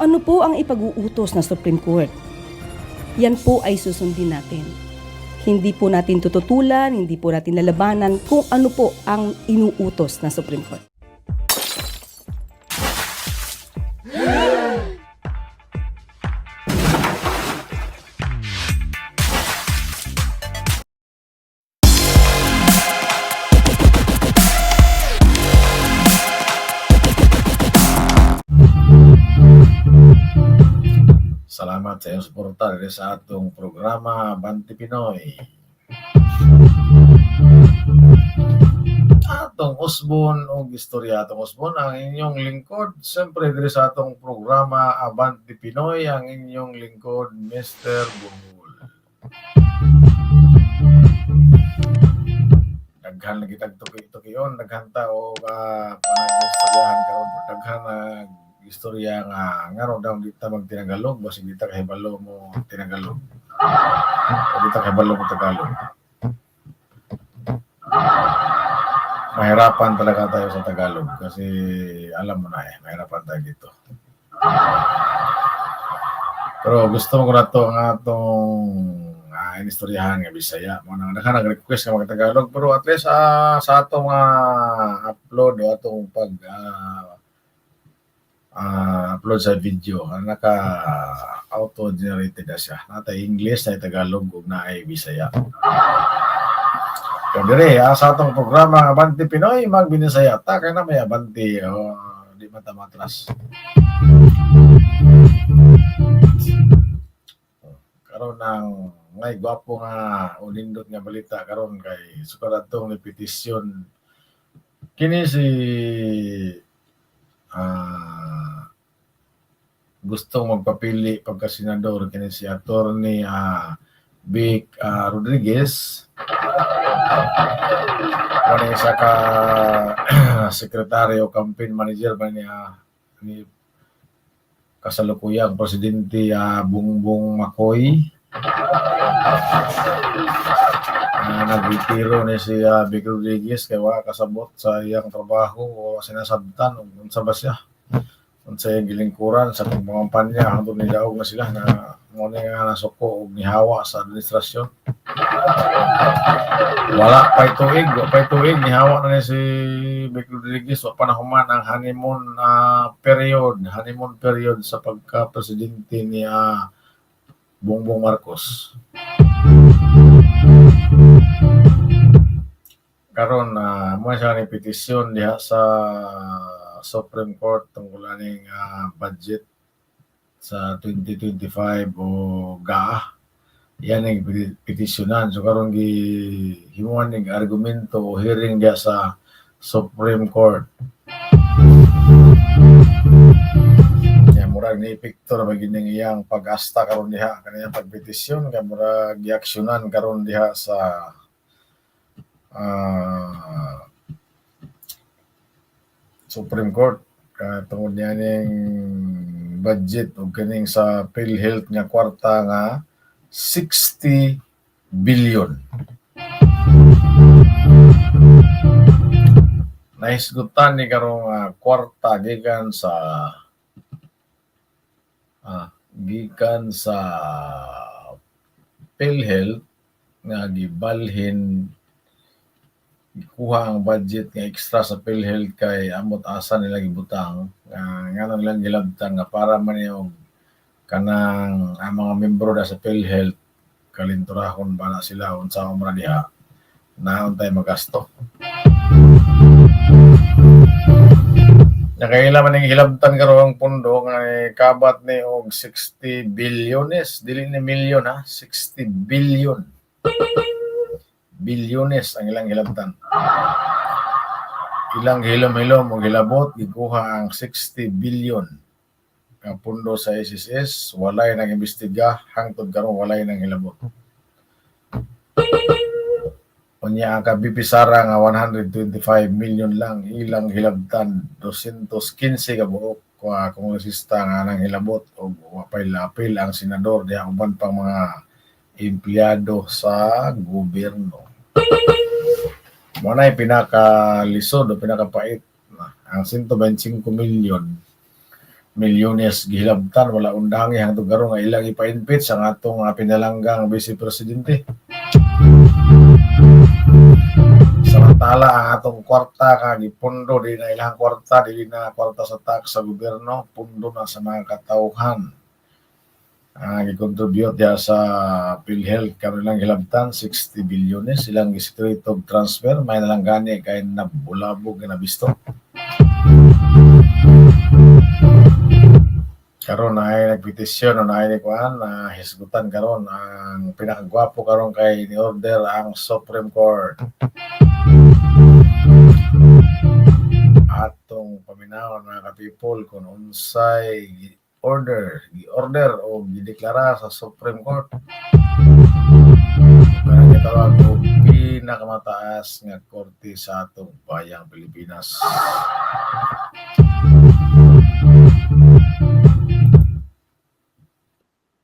ano po ang ipag-uutos ng Supreme Court. Yan po ay susundin natin. Hindi po natin tututulan, hindi po natin lalabanan kung ano po ang inuutos ng Supreme Court. Salamat sa iyong suporta sa atong programa Abante Pinoy. Atong usbon o istorya atong usbon ang inyong lingkod. Siyempre diri sa atong programa Abante Pinoy ang inyong lingkod Mr. Bungul. Daghan lagi tagtuki-tukion, daghanta o panag-istoryahan karon daghan istorya nga ngano daw di ta magtinagalog basig di ta kahibalo mo tinagalog o di ta kahibalo mo Tagalog. Mahirapan talaga tayo sa Tagalog kasi alam mo na mahirapan tayo dito. Pero gusto mo ko na ito ang atong inistoryahan nga Bisaya. Mga nag-request nga mga Tagalog pero at least sa atong upload o atong pag upload sa video naka auto-generated na siya. Natay English, natay Tagalog, ug naay Bisaya. Kaya dire, sa atong programa Abante Pinoy, magbinisaya. Ta kay na may abante, di man ta matras. Karon ng ngay gwapo nga unindot nga balita karon kay sukaratong ni petisyon kini si gustong magpapili pagka senador kini si Attorney Vic Rodriguez. Ano isa ka sekretaryo campaign manager ba niya ni kasalukuyang presidente Bongbong Makoy. Nagretiro ni si Vic Rodriguez kay wa kasabot sa iyang trabaho o sinasabtan unsa ba siya unsa iyang gilingkuran sa pagpangampanya hangtod ni daog na sila na mo ni nga nasuko og nihawa sa administrasyon. Wala pay tuig nihawa na ni si Vic Rodriguez wa pa nahuman ang honeymoon period sa pagka-presidente ni Bongbong Marcos. Karon mo siya ni petisyon diha sa Supreme Court tungkol aning budget sa 2025 o GAA. Yan ang petisyonan. So karon gihimuan ning argumento o hearing diha sa Supreme Court. Murag ni Victor magining iyang pag-asta karon diha kaniyang pagpetisyon kay murag giaksyonan karon diha sa Supreme Court tungod niya ning budget o kaning sa PhilHealth nga kwarta nga 60 billion. Nahisgutan ni karong kwarta gikan sa PhilHealth nga gibalhin gikuha ang budget nga extra sa PhilHealth kay amot asa nila gibutang nga lang gilabtan nga para man yung kanang mga membro da sa PhilHealth kalinturahon ba na sila unsa man diha naon tay magasto. Nakaila man ning hilabtan karong pundo nga kabat ni og 60 bilyones dili ni milyon 60 billion. Bilyones ang ilang hilabtan. Ilang hilom-hilom o hilabot gikuha ang 60 billion nga pundo sa SSS walay nang imbestiga hangtod karon walay nang hilabot. Unya ang BP Sara nga 125 million lang ilang hilabtan 215 ka buok kongresista nga nang hilabot o apil ang senador diha uban pang mga empleyado sa gobyerno. Muna pinakalisod o pinakapait ang 125 million milyones gihilabtan wala undangi hangtod karon nga ilang ipa-impeach ang atong pinalanggang Vice Presidente. Samantala ang atong kwarta kag ipundo di na ilang kwarta, dili na kwarta sa tax sa gobyerno, pundo na sa mga katawhan. Gikontribute dia sa PhilHealth karon lang hilabtan 60 bilyones silang secret of transfer may nalang gani kay nabulabog na bisto. Karon ay nagpetisyon na ay kuan na hisgutan karon ang pinakagwapo karon kay ni order ang Supreme Court. Atong paminawon mga ka-people kung unsay order o gideklara sa Supreme Court. Karang gitawag og pinakamataas nga korte sa atong bayang Pilipinas.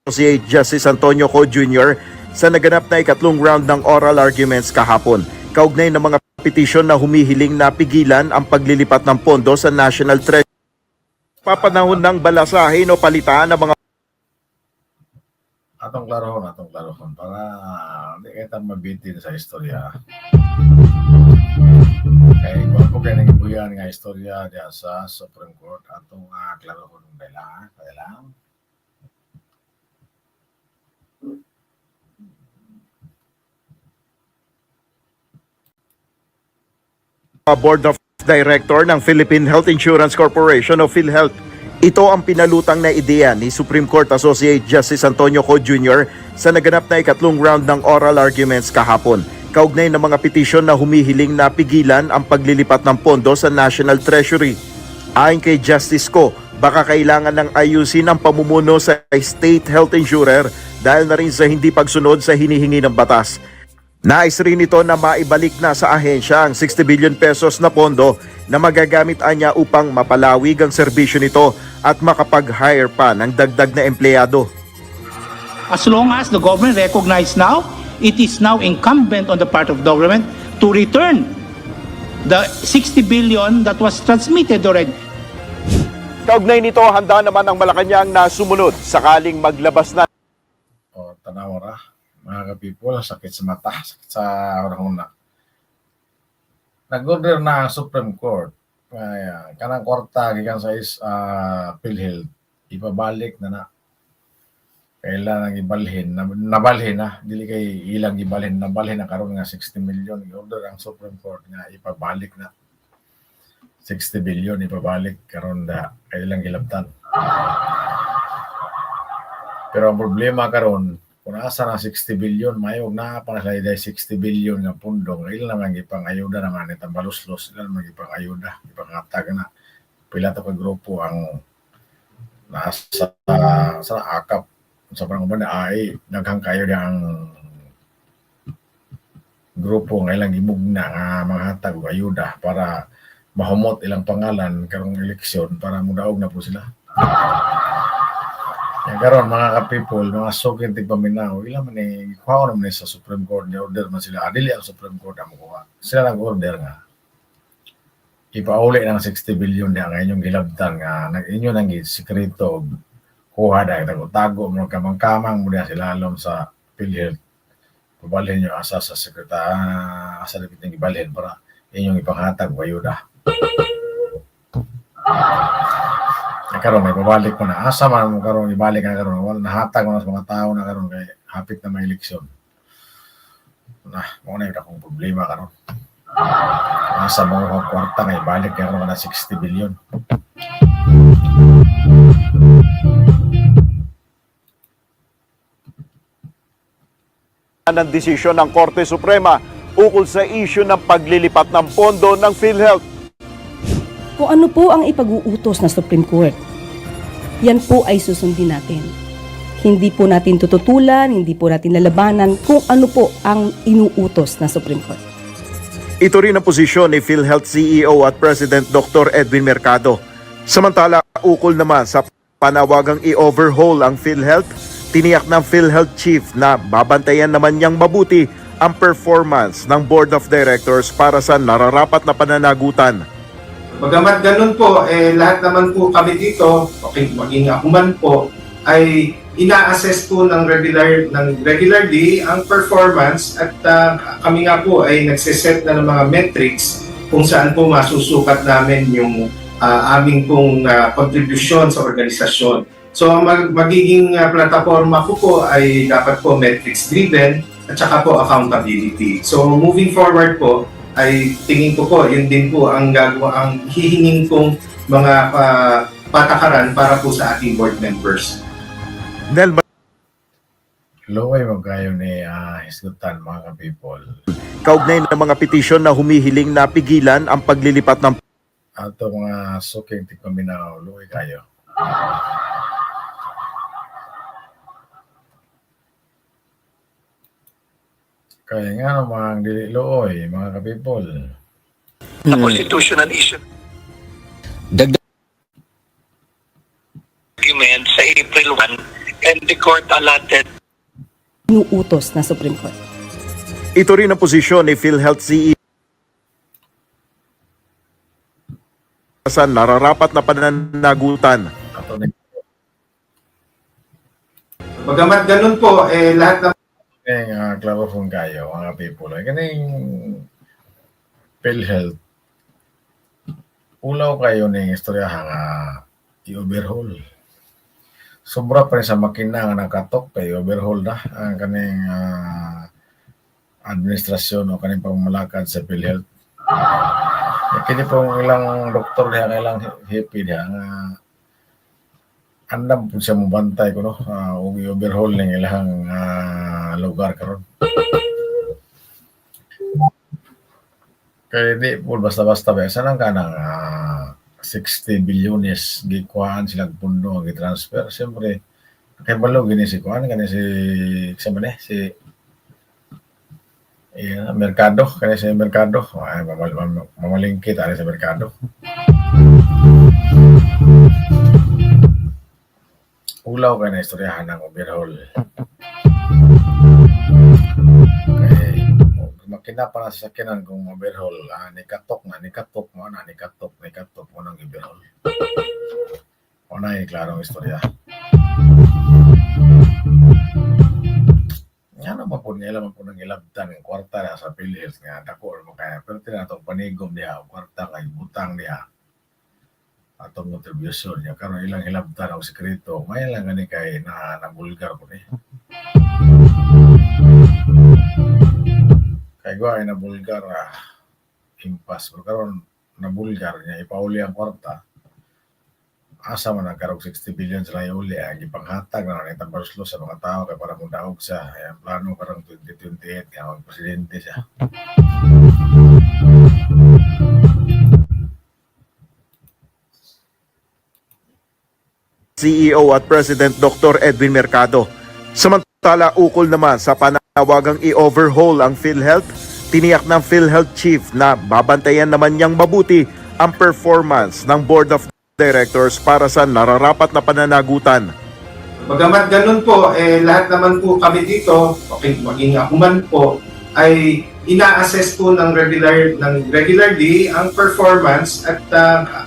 Associate Justice Antonio Co. Jr. sa naganap na ikatlong round ng oral arguments kahapon. Kaugnay ng mga petisyon na humihiling na pigilan ang paglilipat ng pondo sa National Treasury. Papanahon ng balasahin o palitaan ng mga Atong klarohon para di kita mabitin sa istorya. Kaya bago kayo nagibuyan nga istorya diya sa Supreme Court atong klarohon ng kailangan. Board of Director ng Philippine Health Insurance Corporation o PhilHealth. Ito ang pinalutang na ideya ni Supreme Court Associate Justice Antonio Co. Jr. sa naganap na ikatlong round ng oral arguments kahapon. Kaugnay ng mga petisyon na humihiling na pigilan ang paglilipat ng pondo sa National Treasury. Ayon kay Justice Co., baka kailangan ng ayusin ang pamumuno sa state health insurer dahil na rin sa hindi pagsunod sa hinihingi ng batas. Nais rin ito na maibalik na sa ahensya ang 60 billion pesos na pondo na magagamit anya upang mapalawig ang serbisyo nito at makapag-hire pa ng dagdag na empleyado. As long as the government recognizes now, it is now incumbent on the part of the government to return the 60 billion that was transmitted already. Kaugnay nito, handa naman ang Malacanang na sumunod sakaling maglabas na. O tanawara, mga ka-people, sakit sa mata, sakit sa orang-una. Nag-order na ang Supreme Court. Kanang kwarta, gikan sa PhilHealth, ipabalik na. Kailangan ibalhin, nabalhin na, dili kay ilang ibalhin, nabalhin na karon nga 60 million. I-order ang Supreme Court nga ipabalik na. 60 billion ipabalik karon da kailang hilabtan. Pero ang problema karon kung asa na 60 billion mayog na pa na 60 billion nga pundong ilan naman gipang-ayuda naman itang baluslos ilan naman gipang-ayuda ipanghatag na pila to ka grupo ang nasa sa akap sa panguban ay daghang kayo ang grupo nga ilang gimugna nga mga hatag og ayuda para mahumot ilang pangalan karong eleksyon para mudaog na po sila. Yan karon mga ka-people, mga sugin tigpaminaw, ilan man ni kuha naman sa Supreme Court, ni order man sila, adili ang Supreme Court ang kuha. Sila nag-order nga. Ipauli ng 60 billion na nga inyong gilabtan nga, inyo nang sikreto, kuha dahil tago mo kamang-kamang mo sila alam sa PhilHealth. Pabalhin nyo asa sa asa na pitang ibalhin para inyong ipanghatag ayuda. Karon may pabalik mo na asa man mo karon ibalik na karon wala nahatag mo na sa mga tao na karon kay hapit na may eleksyon na mo na akong problema karon asa mo ang kwarta nga ibalik na karon na 60 billion. Ng desisyon ng Korte Suprema ukol sa issue ng paglilipat ng pondo ng PhilHealth. Kung ano po ang ipag-uutos na Supreme Court, yan po ay susundin natin. Hindi po natin tututulan, hindi po natin lalabanan kung ano po ang inuutos na Supreme Court. Ito rin ang posisyon ni PhilHealth CEO at President Dr. Edwin Mercado. Samantala, ukol naman sa panawagang i-overhaul ang PhilHealth, tiniyak ng PhilHealth Chief na babantayan naman niyang mabuti ang performance ng Board of Directors para sa nararapat na pananagutan. Bagamat ganun po, lahat naman po kami dito, okay, maging ako man po, ay ina-assess po ng regularly ang performance at kami nga po ay nagsiset na ng mga metrics kung saan po masusukat namin yung aming pong kontribusyon sa organisasyon. So ang magiging plataforma ko po ay dapat po metrics driven at saka po accountability. So moving forward po ay tingin ko po yun din po ang hihingin kong mga patakaran para po sa ating board members. Nel, Luway mo kayo ni Hisgutan, mga ka-people. kaugnay ng mga petisyon na humihiling na pigilan ang paglilipat ng Ato mga suking tikominaw, luway kayo. Kaya nga namang dili luoy, mga ka-people. na constitutional issue. Dagdag argument sa April 1 and the court allotted Inuutos na Supreme Court. ito rin ang posisyon ni PhilHealth CEO sa nararapat na pananagutan. Ato ni Bagamat ganun po, lahat ng klaro kayo, mga people. Ay kaning PhilHealth, ulaw kayo ning istorya nga i-overhaul. Sobra pa rin sa makina nga nakatok kay overhaul na ang kaning administrasyon o kaning pamamalakad sa PhilHealth. Kini pong ilang doktor diha, ilang hippie diha nga andam po siya mabantay ko no, ug i-overhaul ning ilang lugar karon. Kaya di po basta-basta ba sanang kanang 60 bilyones gikuhaan silang pundo ang i-transfer. Siyempre, kay balo gini si kuhaan, kani si merkado, kani si merkado. Ay, mamalingkit ali sa merkado. Ulaw ka na istoryahan ng overhaul. Kay makina para sa sakinan kung overhaul, nikatok mo nang overhaul. O na yung klarong istorya. Nga naman po nila nang ilabtan ng kwarta na sa PhilHealth nga dako mo kaya pero tinatong panigom niya kwarta kay butang niya atong contribution niya karon ilang hilabtan og sekreto may lang gani kay na nabulgar ko ni kay gwa ay nabulgar impas pero karon nabulgar niya ipauli ang kwarta asa man nagkarog 60 billion sila iuli ang ipanghatag na ni Tambarslo sa mga tao kay para mudaog sa ang plano karong 2028 kaya ang presidente siya. CEO at President Dr. Edwin Mercado. Samantala, ukol naman sa panawagang i-overhaul ang PhilHealth, tiniyak ng PhilHealth Chief na babantayan naman niyang mabuti ang performance ng Board of Directors para sa nararapat na pananagutan. Bagamat ganun po, lahat naman po kami dito, okay, maging ako man po, ay ina-assess po ng regularly ang performance at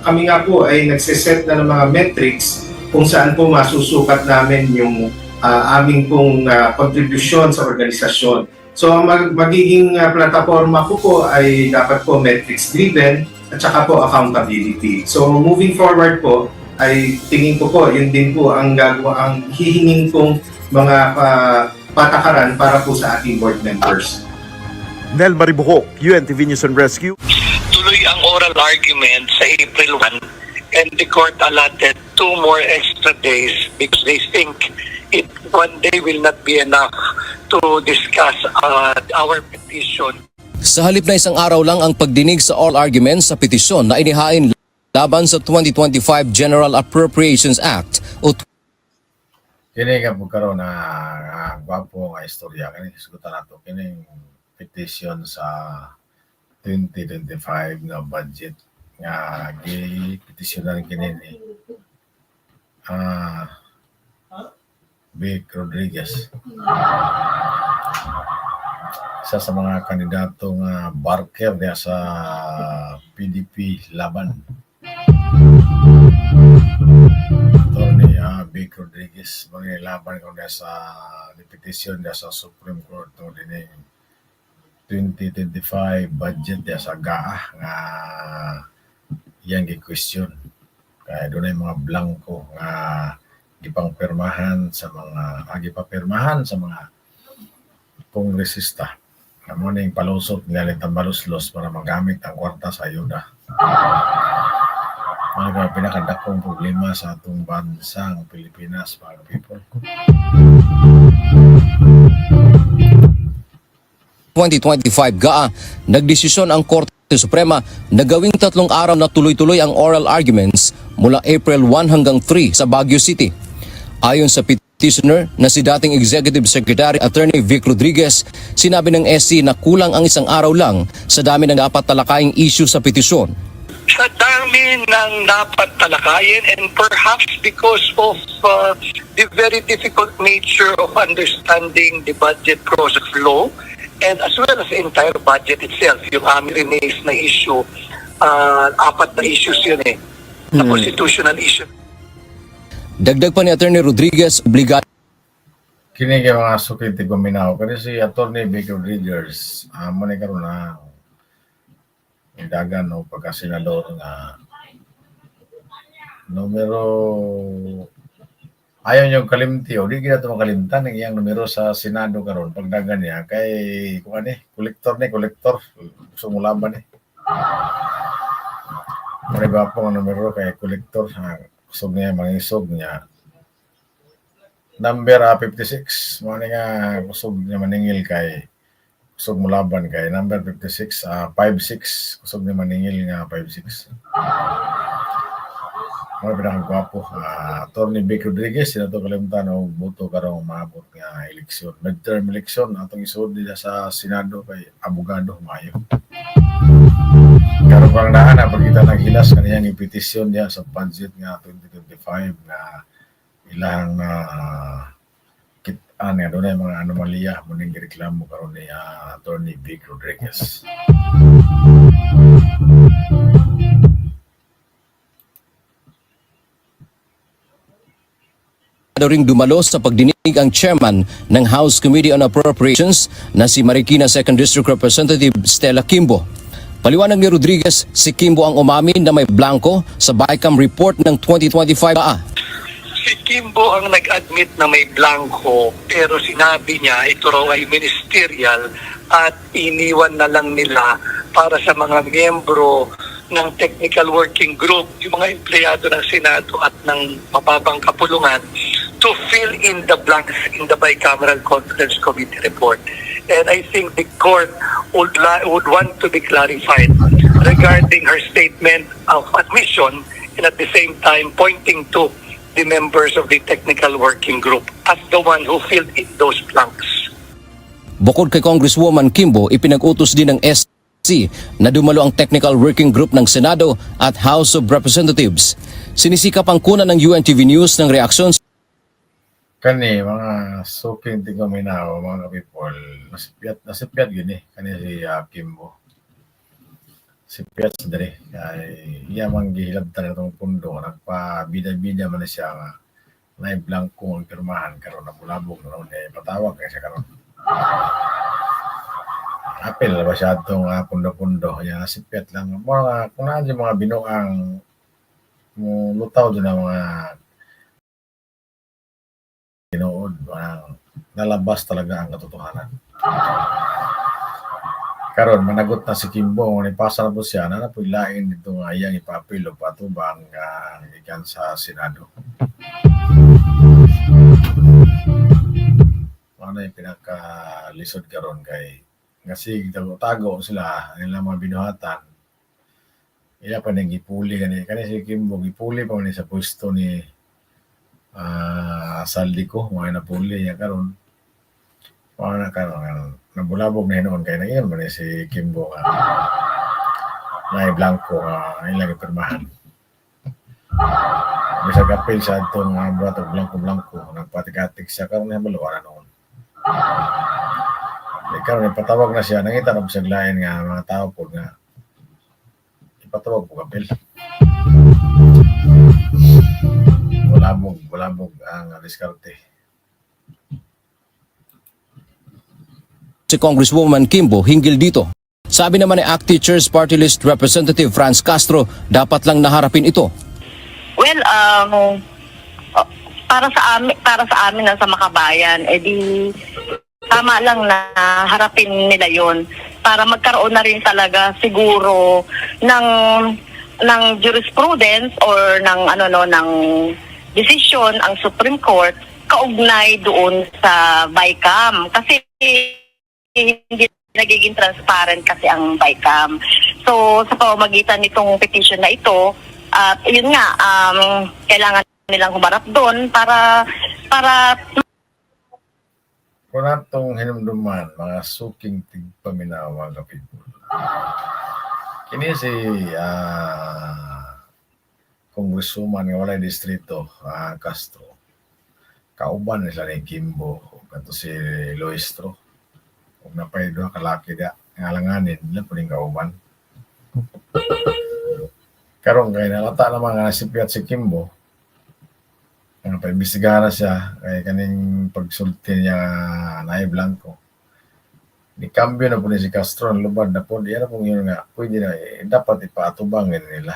kami nga po ay nagsiset na ng mga metrics kung saan po masusukat namin yung aming pong kontribusyon sa organisasyon. So ang magiging plataforma ko po ay dapat po metrics driven at saka po accountability. So moving forward po ay tingin ko po yun din po ang hihingin kong mga patakaran para po sa ating board members. Nel Maribuhok, UNTV News and Rescue. tuloy ang oral argument sa April 1 and the court allotted 2 more extra days because they think one day will not be enough to discuss our petition. Sa halip na isang araw lang ang pagdinig sa all arguments sa petisyon na inihain laban sa 2025 General Appropriations Act o Kini ka po karon na gwapo nga istorya kani sigutan nato kining petition sa 2025 nga budget nga gi-petitionan kini ni Vic Rodriguez. Isa sa mga kandidato nga barker diya sa PDP laban Vic Rodriguez mangilaban ko na sa petition na sa Supreme Court no dining 2025 budget ya sa GAA nga iyang gi-question kaya doon ay mga blanco nga gipangpirmahan sa mga kongresista na mo ning palusot nila tambaluslos para magamit ang kwarta sa ayuda. Mga pinakadakong problema sa atong bansang Pilipinas, mga people. 2025 GAA, nagdesisyon ang Korte Suprema na gawing 3 araw na tuloy-tuloy ang oral arguments mula April 1 hanggang 3 sa Baguio City. Ayon sa petitioner na si dating Executive Secretary Attorney Vic Rodriguez, sinabi ng SC na kulang ang 1 araw lang sa dami ng dapat talakaing issue sa petisyon. Sa dami ng dapat talakayin and perhaps because of the very difficult nature of understanding the budget process law and as well as the entire budget itself, yung aming remains na issue, 4 na issues yun na constitutional issue. Dagdag pa ni Attorney Rodriguez, obligado Kini kay mga sukit guminaw kasi si Attorney Vic Rodriguez mo ni karon na dagan o pagka-senador nga numero ayaw nyo kalimti o di kita ito makalimtan ang iyang numero sa Senado karon pagdagan niya kay kung ano kolektor gusto mo laban mariba po ang numero kay kolektor gusto niya mangisog niya number 56 mo nga gusto niya maningil kay kusog mo laban kay number 56 56 kusog ni maningil nga 56 mga pinakagwapo Attorney Vic Rodriguez sinato kalimtan og boto karong maabot nga eleksyon midterm election atong isud nila sa Senado kay abogado mayo karon pang na pagkita naghilas kaniyang ipetisyon niya sa budget nga 2025 na ilang nga doon ay mga anomalya muning gireklamo karon ni Attorney Vic Rodriguez. ring dumalo sa pagdinig ang chairman ng House Committee on Appropriations na si Marikina 2nd District Representative Stella Kimbo. Paliwanag ni Rodriguez, si Kimbo ang umamin na may blanco sa BICAM report ng 2025 Si Kimbo ang nag-admit na may blanco pero sinabi niya ito raw ay ministerial at iniwan na lang nila para sa mga miyembro ng technical working group, yung mga empleyado ng Senado at ng mababang kapulungan to fill in the blanks in the bicameral conference committee report. And I think the court would want to be clarified regarding her statement of admission and at the same time pointing to the members of the technical working group as the one who filled in those blanks. Bukod kay Congresswoman Kimbo, ipinag-utos din ng SC na dumalo ang technical working group ng Senado at House of Representatives. Sinisikap ang kuna ng UNTV News ng reaksyon Kani mga suking tiga minaw mga people nasipyat gini kani si Kimbo. Sipyat sa diri kay iya man gihilabtan itong pundo nagpa-bida-bida man siya nga na blanco ang pirmahan karon na bulabog na ron patawag kay siya karon. Apil ba siya itong pundo-pundo yan sipyat lang mga kung na mga binuang lutaw doon ang mga tinuod nalabas talaga ang katotohanan. Karon managot na si Kimbo ni pasa na po siya na po ilain dito nga iyang ipapil o patubang ikan sa Senado. Ano yung pinakalisod karon kay kasi tago sila nilang mga binuhatan. Iya pa nang gipuli kani si Kimbo gipuli pa man sa pwesto ni saldi ko mga napuli niya karon. Paano na karon nabulabog na noon kay nangyayari man si Kimbo may blanco ilang ipirmahan. Bisa kapil sa itong buhat o blanco nagpatikatik siya karon na maluwa na noon. Karon ipatawag na siya nangita na po siya lain nga mga tao po nga ipatawag po kapil. malabog ang diskarte. Si Congresswoman Kimbo hinggil dito. Sabi naman ni ACT Teachers Party List Representative Franz Castro, dapat lang naharapin ito. Well, para sa amin na sa makabayan, edi tama lang na harapin nila 'yon para magkaroon na rin talaga siguro ng jurisprudence or ng decision ang Supreme Court kaugnay doon sa BICAM kasi hindi nagiging transparent kasi ang BICAM. So sa pamamagitan nitong petition na ito, at yun nga, kailangan nilang humarap doon para Kung natong hinumduman, mga suking tigpaminaw mga people. Kini si Congresswoman nga walay distrito, Castro. Kauban nila ni Kimbo, kato si Loistro. Kung napay doon kalaki da, ngalanganin nila po rin kauban. Karong kay nalata na mga nasipyat si Kimbo, ang paimbestigahan na siya kay kaning pagsulti niya Nay Blanco. Ni cambio na po ni si Castro ang lubad na po. Diyan na po yun nga, pwede na, dapat ipaatubangin nila.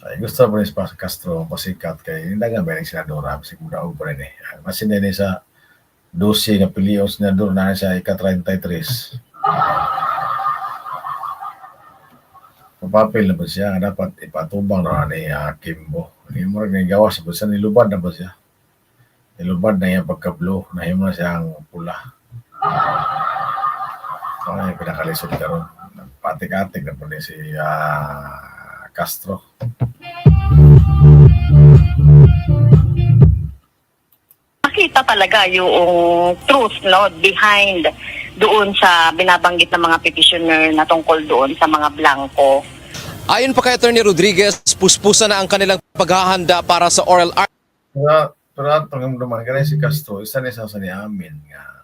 Ay, gusto po ni si Castro pasikat kay hindi nga ba yung senadora, kasi mudaog po rin eh. Masin din sa 12 nga piliyaw senador na siya ika-33. Papapil na ba siya nga dapat ipatubang na ni Kimbo. Hindi mo rin gawas sa siya, nilubad na ba siya? Nilubad na yung pagka-blue, nahimo na siyang pula. So, ay pinakalisod ka ron. Patik-atik na po ni si Castro. makita talaga yung truth behind doon sa binabanggit ng mga petitioner na tungkol doon sa mga blanco. Ayon pa kay Attorney Rodriguez, puspusan na ang kanilang paghahanda para sa oral Pero at pagkamdaman, ganun si Castro, isa na sa ni amin nga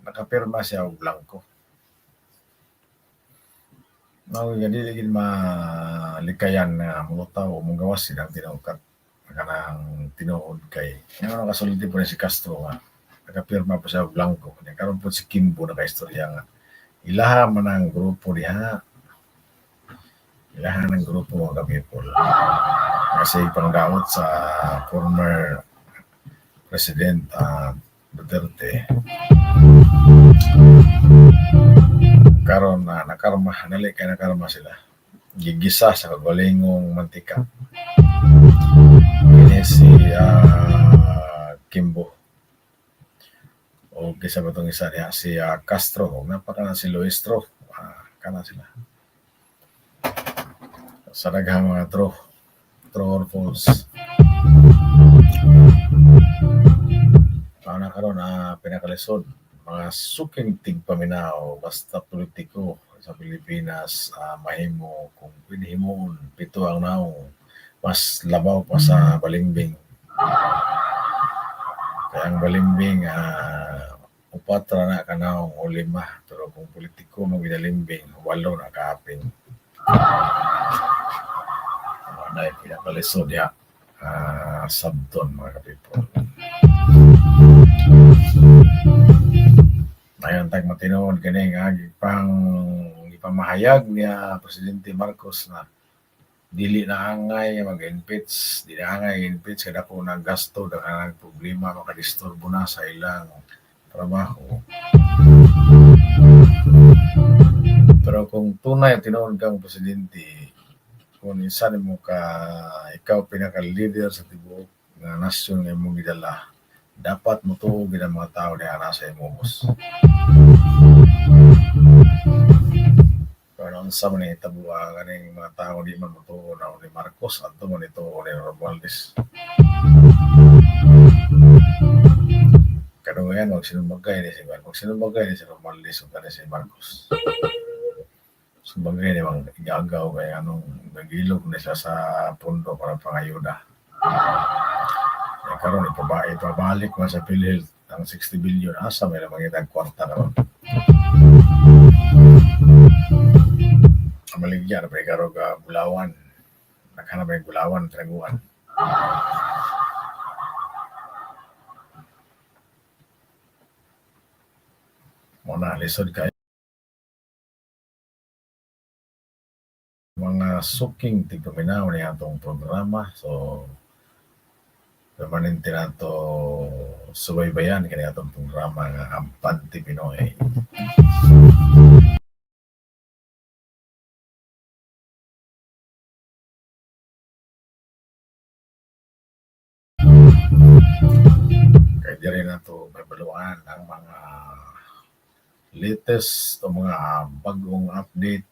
nakapirma siya o blanco. Dili malikayan na mulutaw o munggawas silang tinukat kanang tinuod kay nga nakasulti po ni si Castro nga nakapirma po siya blanco. Karon po si Kimbo nakaistorya nga ilaha man ang grupo diha, ilaha ng grupo mga people kasi pangdamot sa former President Duterte. Karon na nakarma, nali kay nakarma sila. Gigisa sa kagwalingong mantika. Ini si Kimbo. O kisa ba itong isa niya, si Castro. O napaka na si Loistro. Kana sila. Sa naghang mga true or false. Paano karon pinakalisod mga suking tigpaminaw basta politiko sa Pilipinas mahimo kung pinihimon pito ang naong mas labaw pa sa balimbing. Kaya ang balimbing upatra na kanaong o 5 pero kung politiko mo ginalimbing 8 na kaapin. Dahil pinakalisod ya sabton mga kapipol. Ayon tag matinood kani nga pang ipamahayag niya Presidente Marcos na dili na angay mag-impeach, dili na angay impeach kada ko nang gasto daghang problema makadisturbo na sa ilang trabaho. Pero kung tunay tinuod kang presidente, kung insan mo ka ikaw pinaka-leader sa tibuok nga nasyon nga imong gidala, dapat mo tuog ang mga tao na nasa imumos. Pero nang sa mga itabuha kaning mga tao di man mutuo na ni Marcos at mo nito ni Romualdez. Kano yan, huwag sinumbagay ni si Marcos. Huwag sinumbagay ni si Romualdez o si Marcos. Sumbagay ni mga igagaw kaya anong nagilog na siya sa pundo para pangayuda. Karon ipabalik man sa PhilHealth ang 60 billion asa may namangitag kwarta karon. Amaligyan na pa karong Bulawan. Naghanap ay Bulawan, Traguan. Muna, lisod kayo. Mga suking tigpaminaw niya itong programa. So, permanente na ito subaybayan kaya itong programa nga Ampante Pinoy. Kaya di rin na ito babaluan ang mga latest o mga bagong update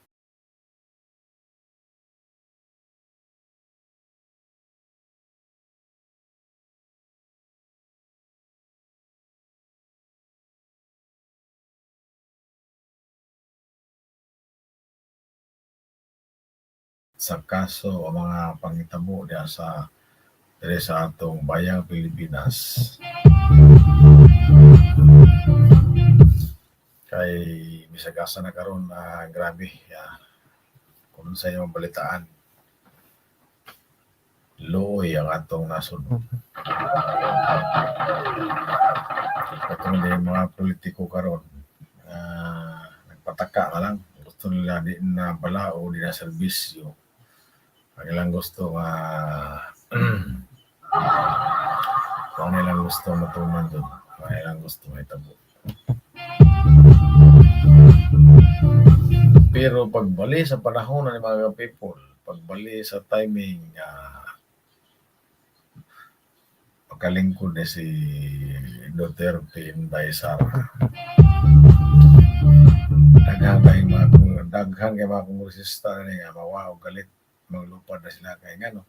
sa kaso o mga pangitabo diya sa diri sa atong bayang Pilipinas. Kay misagasa na karon na grabe kung sa iyong balitaan. Looy ang atong nasod. Katong din mga politiko karon nagpataka na lang. Gusto nila di na balao, di na serbisyo. Ang ilang gusto kung nilang gusto matuman doon, kung nilang gusto may tabo. Pero pagbali sa panahon ng mga people, pagbali sa timing, pagkalingkod ni si Duterte Inday Sara. Daghan kay mga kongresista niya, mawaw, galit, maglupad na sila kay ngano.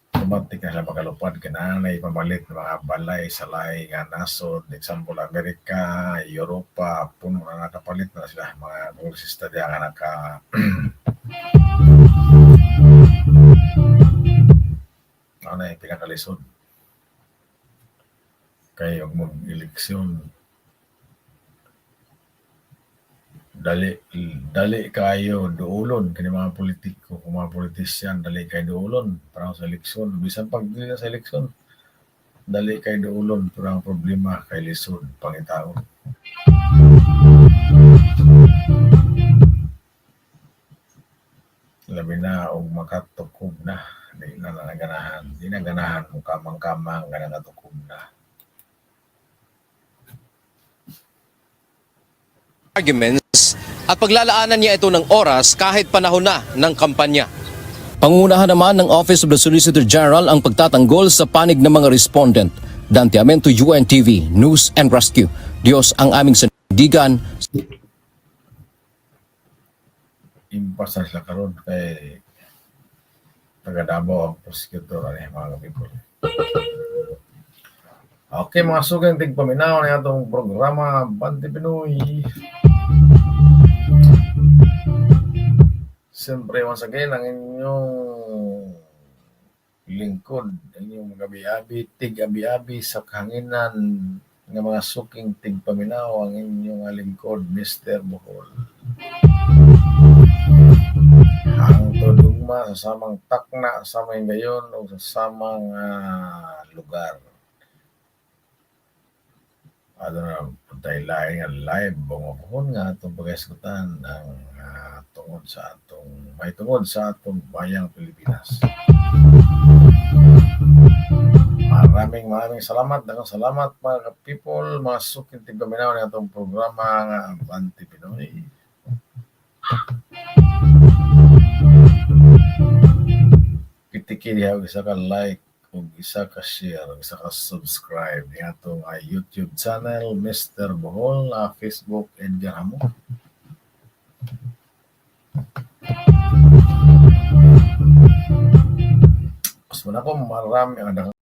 Automatic na sila makalupad, kinanay pamalit ng mga balay, salay, nga nasod, example, Amerika, Europa, puno na nakapalit na sila, mga kongresista diya nga naka ano yung pinakalisod. Kaya huwag mag-eleksyon, dali kayo duulon kini mga politiko, kung mga politisyan dali kayo duulon para sa eleksyon, bisan pag dili sa eleksyon dali kayo duulon, pero ang problema kay lisod pangitaon. Labi na og makatukob na di na naganahan kung kamang-kamang nga natukob na. Arguments at paglalaanan niya ito ng oras kahit panahon na ng kampanya. Pangunahan naman ng Office of the Solicitor General ang pagtatanggol sa panig ng mga respondent. Dante Amento, UNTV, News and Rescue. Diyos ang aming sandigan. Impas na sila karon kay taga-Davao ang prosecutor ani mga people. Okay, mga sugang tigpaminaw na itong programa Ampante Pinoy. Siyempre, once again, ang inyong lingkod, ang inyong gabi-abi, tig-abi-abi sa kahanginan ng mga suking tigpaminaw, ang inyong lingkod, Mr. Bohol. Ang tudugma sa samang takna, sa samang gayon, o sa samang lugar. Ano na, puntay laing nga live, bumabahon nga itong pag-eskutan ng may tungod sa atong bayang Pilipinas. Maraming salamat. Dagang salamat mga people, mga suking tigpaminaw na itong programa nga Ampante Pinoy. Pitiki diha og isa ka like, ug isa ka share, ug isa ka subscribe ni atong YouTube channel Mr. Bohol, Facebook Edgar Hamo. Mas muna ko marami ang